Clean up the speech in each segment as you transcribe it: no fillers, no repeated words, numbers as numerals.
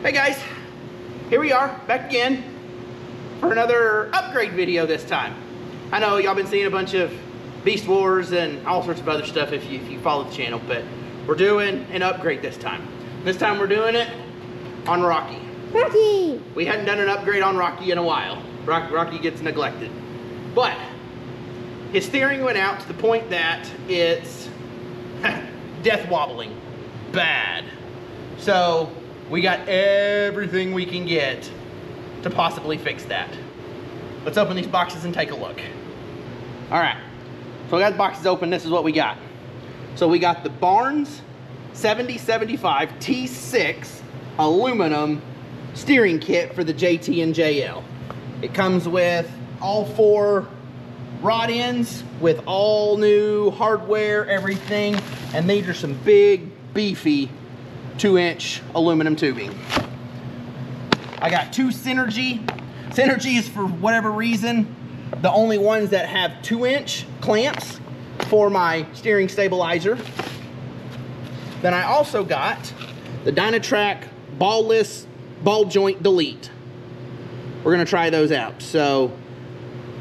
Hey guys, here we are back again for another upgrade video this time. I know y'all been seeing a bunch of Beast Wars and all sorts of other stuff if you follow the channel, but we're doing an upgrade this time. This time we're doing it on Rocky. Rocky! We hadn't done an upgrade on Rocky in a while. Rocky gets neglected. But his steering went out to the point that it's death wobbling. Bad. So we got everything we can get to possibly fix that. Let's open these boxes and take a look. All right, so we got the boxes open. This is what we got. So we got the Barnes 7075 T6 aluminum steering kit for the JT and JL. It comes with all 4 rod ends with all new hardware, everything, and these are some big, beefy 2-inch aluminum tubing. I got 2 Synergy. Synergy is, for whatever reason, the only ones that have 2-inch clamps for my steering stabilizer. Then I also got the Dynatrac ballless ball joint delete. We're gonna try those out. So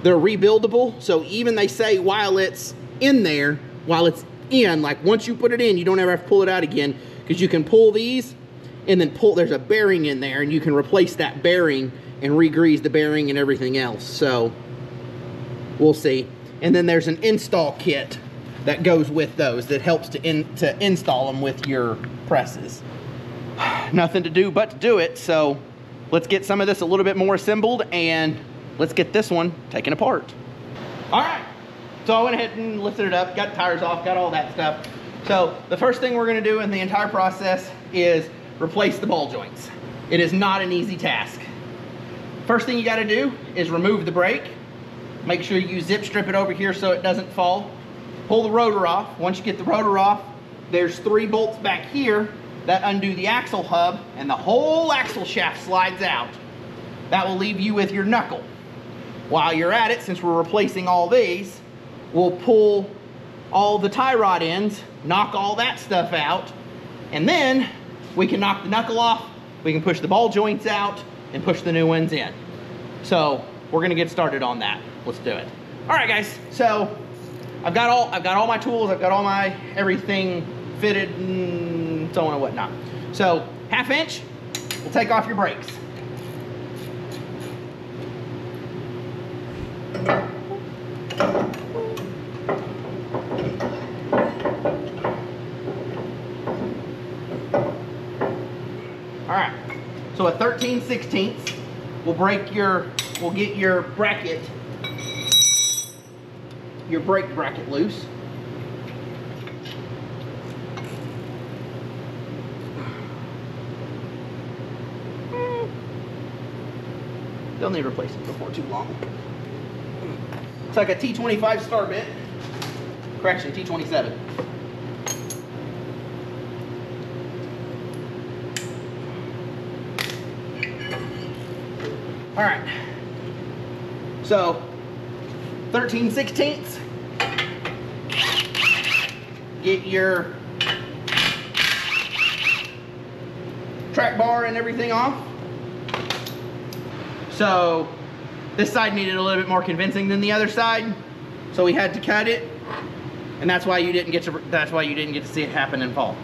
they're rebuildable. So even they say while it's in there, like once you put it in, you don't ever have to pull it out again, because you can pull these and then there's a bearing in there and you can replace that bearing and re-grease the bearing and everything else. So we'll see. And then there's an install kit that goes with those that helps to install them with your presses. Nothing to do but to do it. So let's get some of this a little bit more assembled and let's get this one taken apart. All right. So I went ahead and lifted it up, got tires off, got all that stuff. So the first thing we're gonna do in the entire process is replace the ball joints. It is not an easy task. First thing you gotta do is remove the brake. Make sure you zip strip it over here so it doesn't fall. Pull the rotor off. Once you get the rotor off, there's 3 bolts back here that undo the axle hub, and the whole axle shaft slides out. That will leave you with your knuckle. While you're at it, since we're replacing all these, we'll pull all the tie rod ends, knock all that stuff out, and then we can knock the knuckle off, we can push the ball joints out, and push the new ones in. So we're gonna get started on that. Let's do it. All right, guys. So I've got all my tools, I've got all my everything fitted and so on and whatnot. So 1/2 inch, we'll take off your brakes. All right, so a 13/16 we'll get your bracket, your brake bracket loose. They'll need replacing before too long. It's like a T25 star bit. Correction, T27. All right, so 13/16. Get your track bar and everything off. So this side needed a little bit more convincing than the other side, so we had to cut it, and that's why you didn't get to see it happen and fall.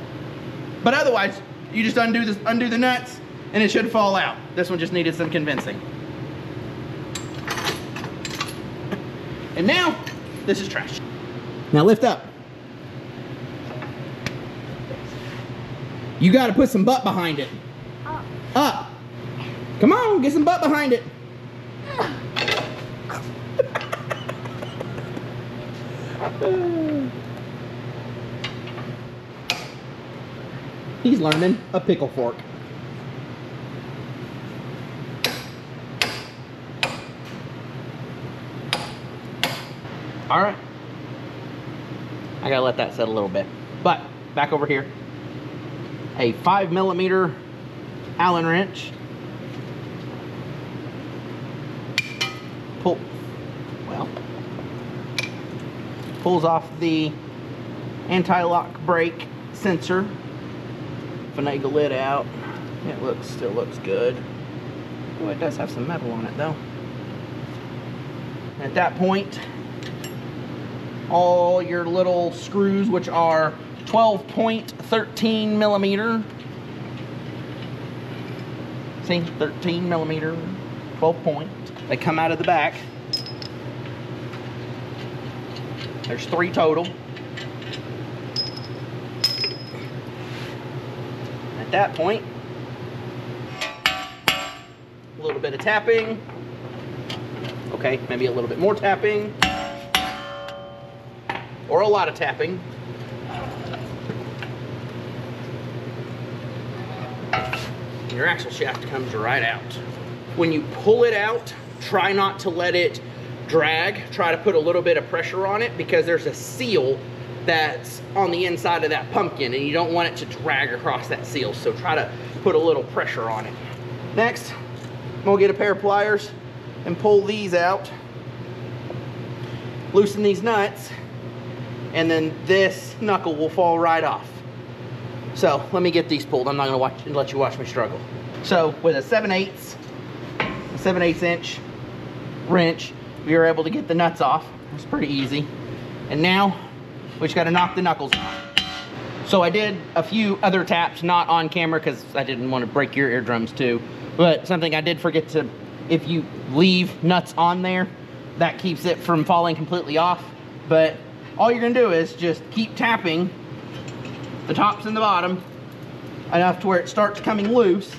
But otherwise, you just undo the nuts, and it should fall out. This one just needed some convincing. And now, this is trash. Now lift up. You gotta put some butt behind it. Up. Come on, get some butt behind it. He's learning a pickle fork. All right, I gotta let that set a little bit. But back over here, a 5mm Allen wrench. Pulls off the anti-lock brake sensor. Finagle it out. It still looks good. Oh, it does have some metal on it though. At that point, all your little screws, which are 12.13 millimeter. See, 13 millimeter, 12 point. They come out of the back. There's 3 total. At that point, a little bit of tapping. Okay, maybe a little bit more tapping. Or a lot of tapping. Your axle shaft comes right out. When you pull it out, try not to let it drag. Try to put a little bit of pressure on it because there's a seal that's on the inside of that pumpkin and you don't want it to drag across that seal. So try to put a little pressure on it. Next, I'm gonna get a pair of pliers and pull these out. Loosen these nuts, and then this knuckle will fall right off. So let me get these pulled. I'm not gonna let you watch me struggle. So with a 7/8 inch wrench, we were able to get the nuts off. It's pretty easy. And now we just gotta knock the knuckles off. So I did a few other taps, not on camera because I didn't want to break your eardrums too. But something I did forget to, if you leave nuts on there, that keeps it from falling completely off. But all you're gonna do is just keep tapping the tops and the bottom enough to where it starts coming loose.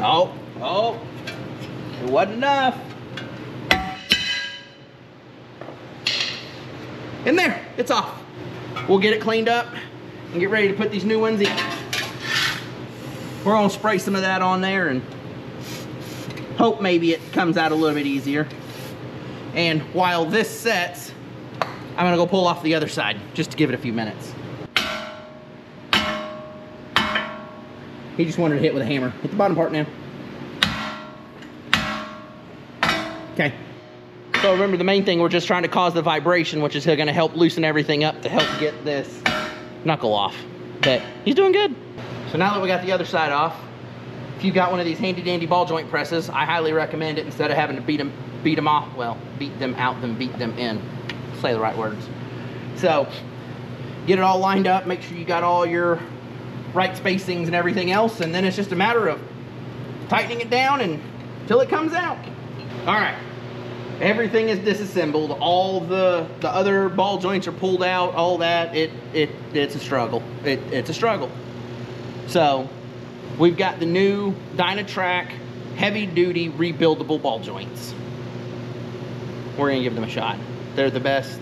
Oh, it wasn't enough. And there, it's off. We'll get it cleaned up and get ready to put these new ones in. We're gonna spray some of that on there and hope maybe it comes out a little bit easier. And while this sets, I'm gonna go pull off the other side just to give it a few minutes. He just wanted to hit with a hammer. Hit the bottom part now. Okay. So remember, the main thing, we're just trying to cause the vibration, which is gonna help loosen everything up to help get this knuckle off. But he's doing good. So now that we got the other side off, if you've got one of these handy dandy ball joint presses, I highly recommend it instead of having to beat them off. Well, beat them out, then beat them in. Say the right words. So get it all lined up, make sure you got all your right spacings and everything else, and then it's just a matter of tightening it down until it comes out. All right, everything is disassembled. All the other ball joints are pulled out. All that, it's a struggle. It's a struggle. So we've got the new Dynatrac heavy duty rebuildable ball joints. We're gonna give them a shot. They're the best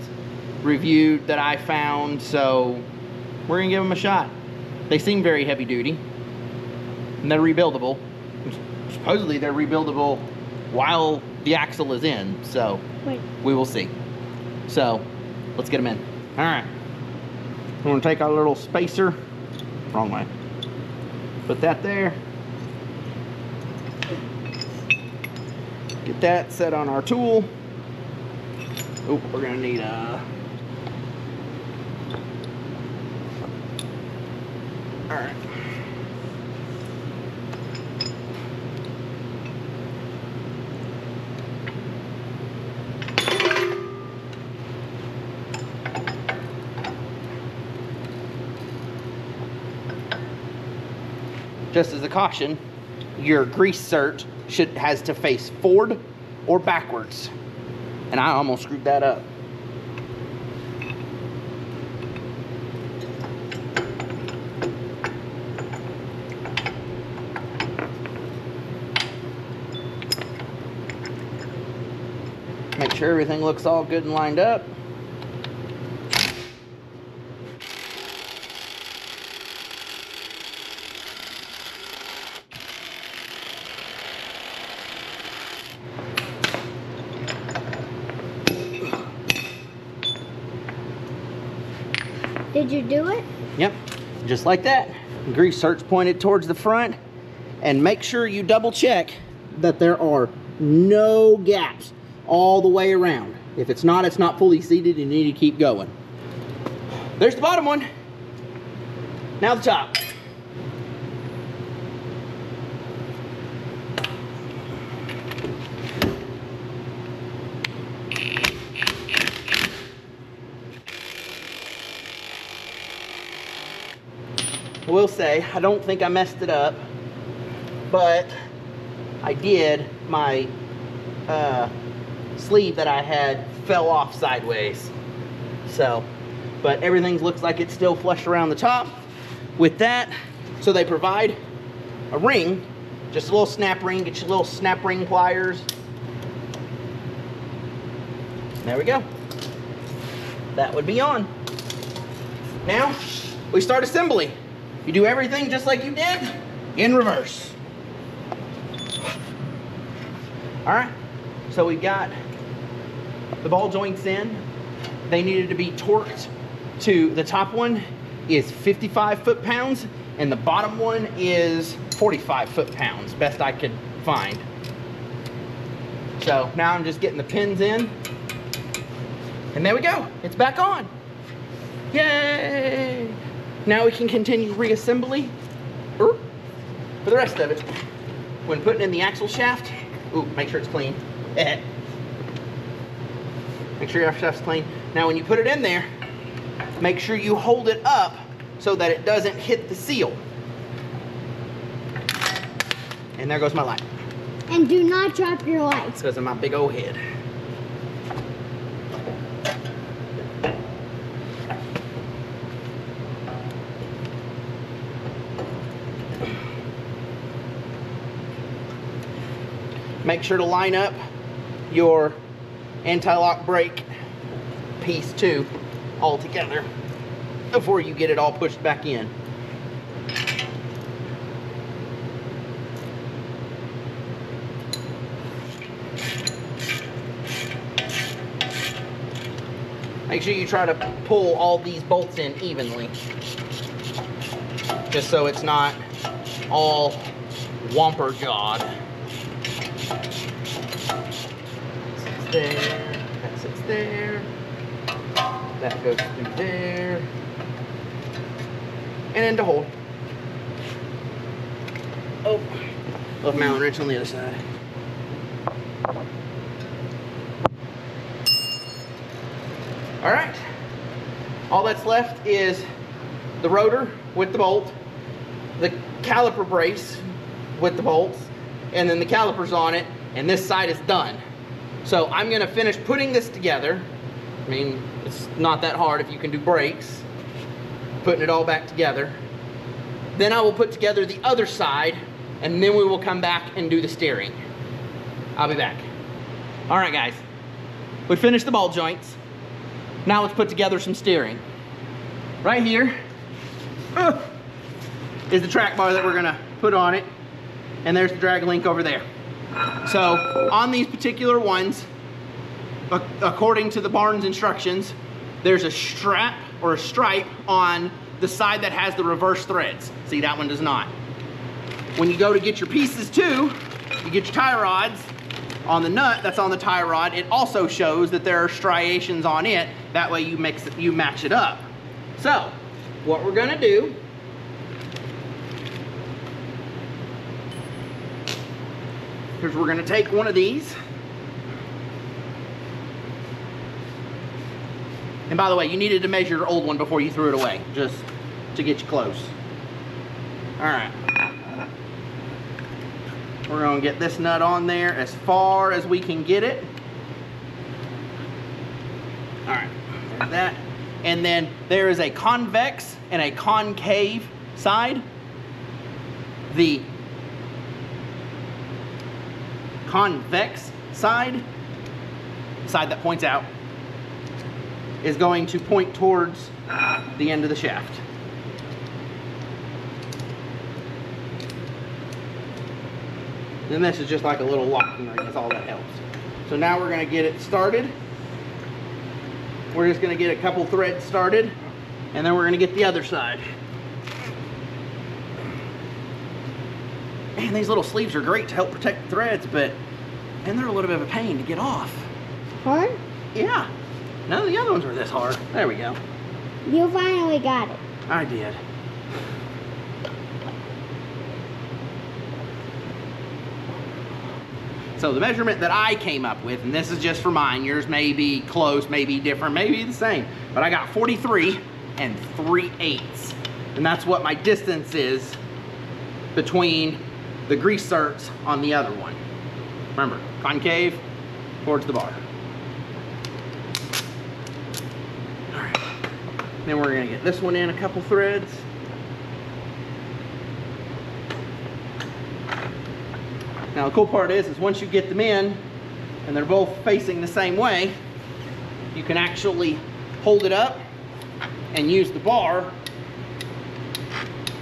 reviewed that I found, so we're gonna give them a shot. They seem very heavy duty, and they're rebuildable. Supposedly they're rebuildable while the axle is in, so we will see. So let's get them in. All right, we're gonna take our little spacer, wrong way, put that there, get that set on our tool. Oh, we're gonna need a, all right. Just as a caution, your grease cert has to face forward or backwards. And I almost screwed that up. Make sure everything looks all good and lined up. Did you do it? Yep, just like that. Grease cert's pointed towards the front, and make sure you double check that there are no gaps all the way around. If it's not fully seated, and you need to keep going. There's the bottom one. Now the top. I will say, I don't think I messed it up, but I did. My sleeve that I had fell off sideways. So, but everything looks like it's still flush around the top with that. So they provide a ring, just a little snap ring. Get your little snap ring pliers. There we go. That would be on. Now we start assembly. You do everything just like you did in reverse. All right, so we got the ball joints in. They needed to be torqued to, the top one is 55 foot-pounds and the bottom one is 45 foot-pounds, best I could find. So now I'm just getting the pins in. And there we go, it's back on. Yay! Now we can continue reassembly for the rest of it. When putting in the axle shaft, ooh, make sure it's clean. Make sure your shaft's clean. Now when you put it in there, make sure you hold it up so that it doesn't hit the seal. And there goes my light. And do not drop your light. It's because of my big old head. Make sure to line up your anti-lock brake piece too all together before you get it all pushed back in. Make sure you try to pull all these bolts in evenly, just so it's not all whomper-jawed. There, that sits there, that goes through there, and then to hold. Oh, little Allen wrench on the other side. All right, all that's left is the rotor with the bolt, the caliper brace with the bolts, and then the calipers on it, and this side is done. So I'm gonna finish putting this together. I mean, it's not that hard if you can do brakes. Putting it all back together. Then I will put together the other side, and then we will come back and do the steering. I'll be back. All right, guys. We finished the ball joints. Now let's put together some steering. Right here is the track bar that we're gonna put on it, and there's the drag link over there. So on these particular ones, according to the barn's instructions, there's a strap or a stripe on the side that has the reverse threads. See, that one does not. When you go to get your pieces too, you get your tie rods. On the nut that's on the tie rod, it also shows that there are striations on it. That way you match it up. So what we're gonna do is we're gonna take one of these. And by the way, you needed to measure your old one before you threw it away, just to get you close. All right. We're gonna get this nut on there as far as we can get it. All right, there's that. And then there is a convex and a concave side. The convex side, side that points out, is going to point towards the end of the shaft. Then this is just like a little locking ring, that's all that helps. So now we're gonna get it started. We're just gonna get a couple threads started, and then we're gonna get the other side. Man, these little sleeves are great to help protect the threads, but then they're a little bit of a pain to get off. Hard? Yeah. None of the other ones were this hard. There we go. You finally got it. I did. So the measurement that I came up with, and this is just for mine, yours may be close, maybe different, maybe the same, but I got 43 and 3/8. And that's what my distance is between the grease certs on the other one. Remember, concave towards the bar. All right. Then we're gonna get this one in a couple threads. Now the cool part is once you get them in and they're both facing the same way, you can actually hold it up and use the bar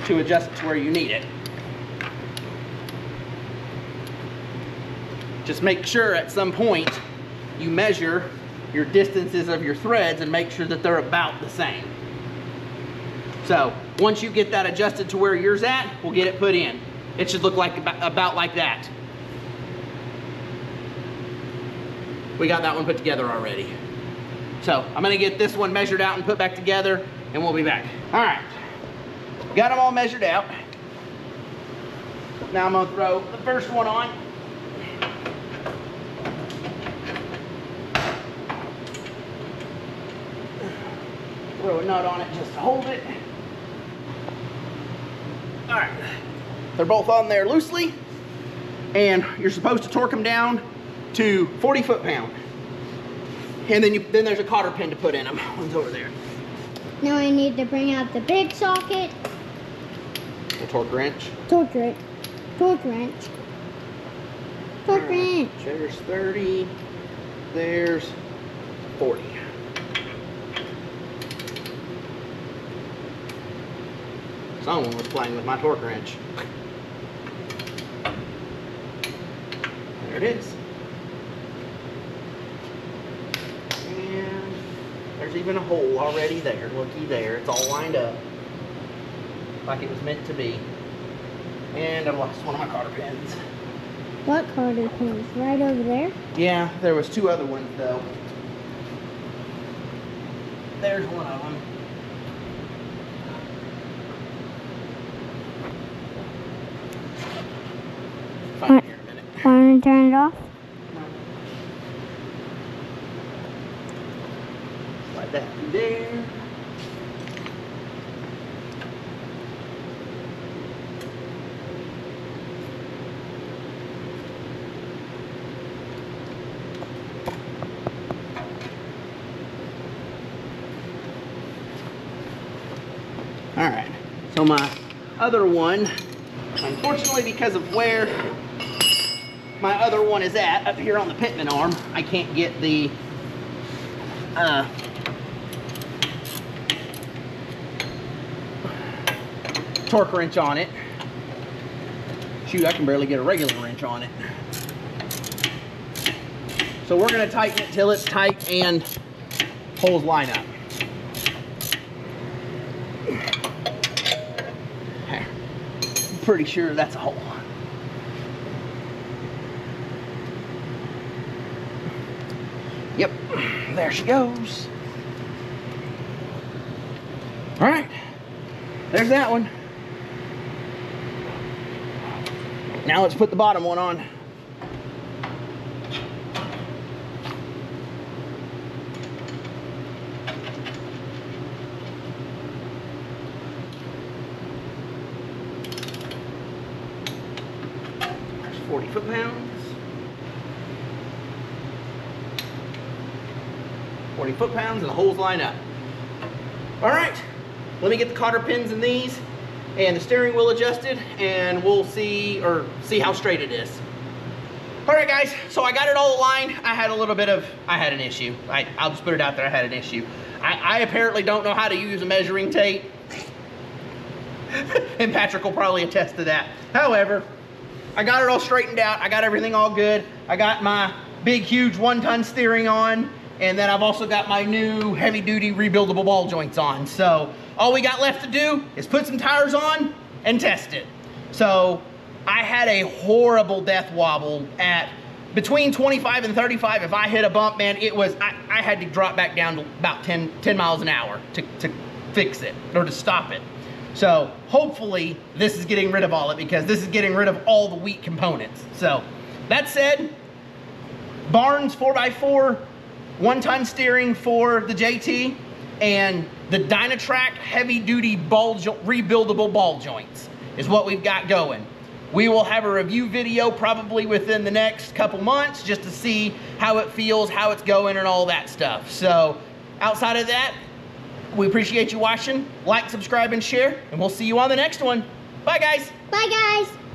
to adjust it to where you need it. Just make sure at some point you measure your distances of your threads and make sure that they're about the same. So once you get that adjusted to where yours at, we'll get it put in. It should look like about like that. We got that one put together already. So I'm gonna get this one measured out and put back together and we'll be back. All right, got them all measured out. Now I'm gonna throw the first one on. Throw a nut on it just to hold it. All right, they're both on there loosely, and you're supposed to torque them down to 40 foot-pound. And then there's a cotter pin to put in them. One's over there. Now I need to bring out the big socket. A torque wrench. Torque wrench. Torque wrench. Torque wrench. There's 30. There's 40. Someone was playing with my torque wrench. There it is. And there's even a hole already there. Looky there. It's all lined up like it was meant to be. And I lost one of my cotter pins. What cotter pins? Right over there? Yeah, there was two other ones though. There's one of them. Find it here in a minute. Want to turn it off? Slide that through there. All right, so my other one, unfortunately because of where my other one is at, up here on the pitman arm, I can't get the torque wrench on it. Shoot, I can barely get a regular wrench on it. So we're gonna tighten it till it's tight and holes line up. Pretty sure that's a hole. Yep, there she goes. All right, there's that one. Now let's put the bottom one on. There's 40 foot-pounds. 40 foot-pounds and the holes line up. All right, let me get the cotter pins in these and the steering wheel adjusted, and we'll see how straight it is. All right, guys, so I got it all aligned. I had an issue. I'll just put it out there, I had an issue. I apparently don't know how to use a measuring tape, and Patrick will probably attest to that. However, I got it all straightened out. I got everything all good. I got my big, huge 1-ton steering on, and then I've also got my new heavy-duty rebuildable ball joints on. So all we got left to do is put some tires on and test it. So I had a horrible death wobble at between 25 and 35. If I hit a bump, man, I had to drop back down to about 10 miles an hour to fix it or to stop it. So hopefully this is getting rid of all it, because this is getting rid of all the weak components. So that said, Barnes 4x4 one-ton steering for the JT, and the Dynatrac heavy-duty rebuildable ball joints is what we've got going. We will have a review video probably within the next couple months just to see how it feels, how it's going, and all that stuff. So outside of that, we appreciate you watching. Like, subscribe, and share, and we'll see you on the next one. Bye, guys. Bye, guys.